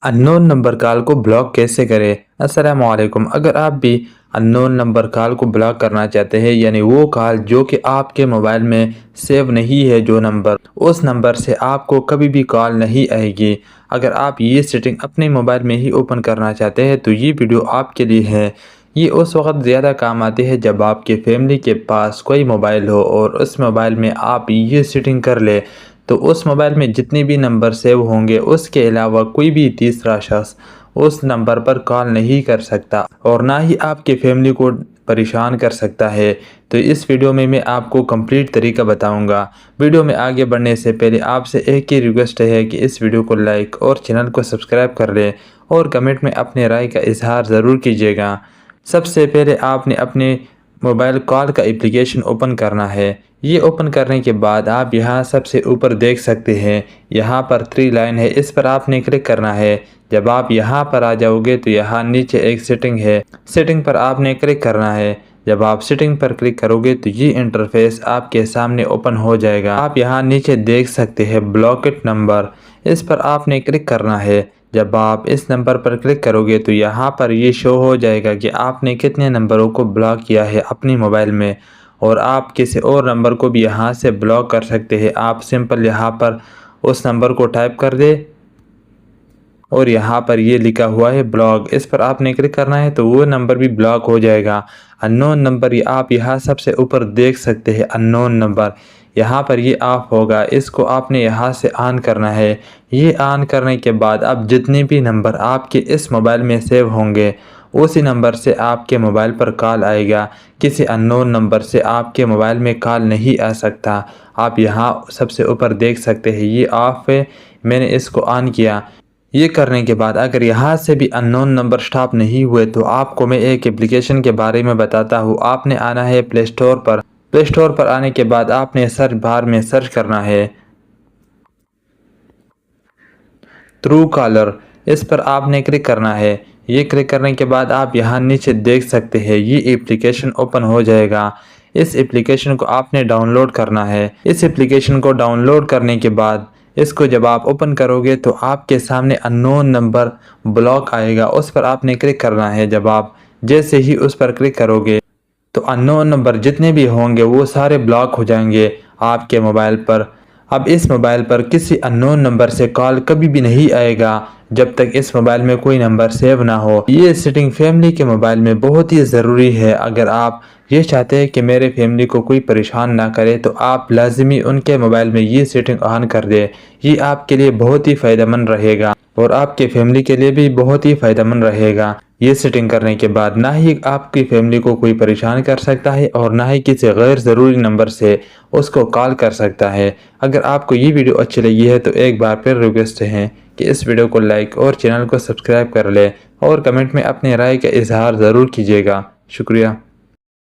Unknown number call को block कैसे करें। अस्सलाम वालेकुम। अगर आप भी अननोन नंबर कॉल को ब्लॉक करना चाहते हैं, यानी वो कॉल जो कि आपके मोबाइल में सेव नहीं है, जो नंबर, उस नंबर से आपको कभी भी कॉल नहीं आएगी। अगर आप ये सेटिंग अपने मोबाइल में ही ओपन करना चाहते हैं तो ये वीडियो आपके लिए है। ये उस वक्त ज़्यादा काम आती है जब आपके फैमिली के पास कोई मोबाइल हो और उस मोबाइल में आप ये सेटिंग कर ले तो उस मोबाइल में जितने भी नंबर सेव होंगे उसके अलावा कोई भी तीसरा शख्स उस नंबर पर कॉल नहीं कर सकता और ना ही आपके फैमिली को परेशान कर सकता है। तो इस वीडियो में मैं आपको कंप्लीट तरीका बताऊंगा। वीडियो में आगे बढ़ने से पहले आपसे एक ही रिक्वेस्ट है कि इस वीडियो को लाइक और चैनल को सब्सक्राइब कर लें और कमेंट में अपने राय का इजहार ज़रूर कीजिएगा। सबसे पहले आपने अपने मोबाइल कॉल का एप्लीकेशन ओपन करना है। ये ओपन करने के बाद आप यहाँ सबसे ऊपर देख सकते हैं, यहाँ पर 3 लाइन है, इस पर आपने क्लिक करना है। जब आप यहाँ पर आ जाओगे तो यहाँ नीचे एक सेटिंग है, सेटिंग पर आपने क्लिक करना है। जब आप सेटिंग पर क्लिक करोगे तो ये इंटरफेस आपके सामने ओपन हो जाएगा। आप यहाँ नीचे देख सकते हैं ब्लॉकेड नंबर, इस पर आपने क्लिक करना है। जब आप इस नंबर पर क्लिक करोगे तो यहाँ पर ये शो हो जाएगा कि आपने कितने नंबरों को ब्लॉक किया है अपने मोबाइल में, और आप किसी और नंबर को भी यहाँ से ब्लॉक कर सकते हैं। आप सिंपल यहाँ पर उस नंबर को टाइप कर दे और यहाँ पर ये लिखा हुआ है ब्लॉक, इस पर आपने क्लिक करना है तो वो नंबर भी ब्लॉक हो जाएगा। अननोन नंबर ये आप यहाँ सबसे ऊपर देख सकते हैं, अननोन नंबर यहाँ पर ये ऑफ होगा, इसको आपने यहाँ से ऑन करना है। ये ऑन करने के बाद अब जितने भी नंबर आपके इस मोबाइल में सेव होंगे उसी नंबर से आपके मोबाइल पर कॉल आएगा। किसी अननोन नंबर से आपके मोबाइल में कॉल नहीं आ सकता। आप यहाँ सबसे ऊपर देख सकते हैं ये ऑफ है, मैंने इसको ऑन किया। ये करने के बाद अगर यहाँ से भी अननोन नंबर स्टॉप नहीं हुए तो आपको मैं एक एप्लीकेशन के बारे में बताता हूँ। आपने आना है प्ले स्टोर पर। प्ले स्टोर पर आने के बाद आपने सर्च बार में सर्च करना है ट्रू कॉलर, इस पर आपने क्लिक करना है। ये क्लिक करने के बाद आप यहाँ नीचे देख सकते हैं ये एप्लीकेशन ओपन हो जाएगा। इस एप्लीकेशन को आपने डाउनलोड करना है। इस एप्लीकेशन को डाउनलोड करने के बाद इसको जब आप ओपन करोगे तो आपके सामने अननोन नंबर ब्लॉक आएगा, उस पर आपने क्लिक करना है। जब आप जैसे ही उस पर क्लिक करोगे तो अननोन नंबर जितने भी होंगे वो सारे ब्लॉक हो जाएंगे आपके मोबाइल पर। अब इस मोबाइल पर किसी अननोन नंबर से कॉल कभी भी नहीं आएगा जब तक इस मोबाइल में कोई नंबर सेव ना हो। ये सेटिंग फैमिली के मोबाइल में बहुत ही ज़रूरी है। अगर आप ये चाहते हैं कि मेरे फैमिली को कोई परेशान ना करे तो आप लाजमी उनके मोबाइल में ये सेटिंग ऑन कर दें। ये आपके लिए बहुत ही फ़ायदेमंद रहेगा और आपके फैमिली के लिए भी बहुत ही फ़ायदेमंद रहेगा। ये सेटिंग करने के बाद ना ही आपकी फैमिली को कोई परेशान कर सकता है और ना ही किसी गैर ज़रूरी नंबर से उसको कॉल कर सकता है। अगर आपको ये वीडियो अच्छी लगी है तो एक बार फिर रिक्वेस्ट है कि इस वीडियो को लाइक और चैनल को सब्सक्राइब कर ले और कमेंट में अपनी राय का इजहार ज़रूर कीजिएगा। शुक्रिया।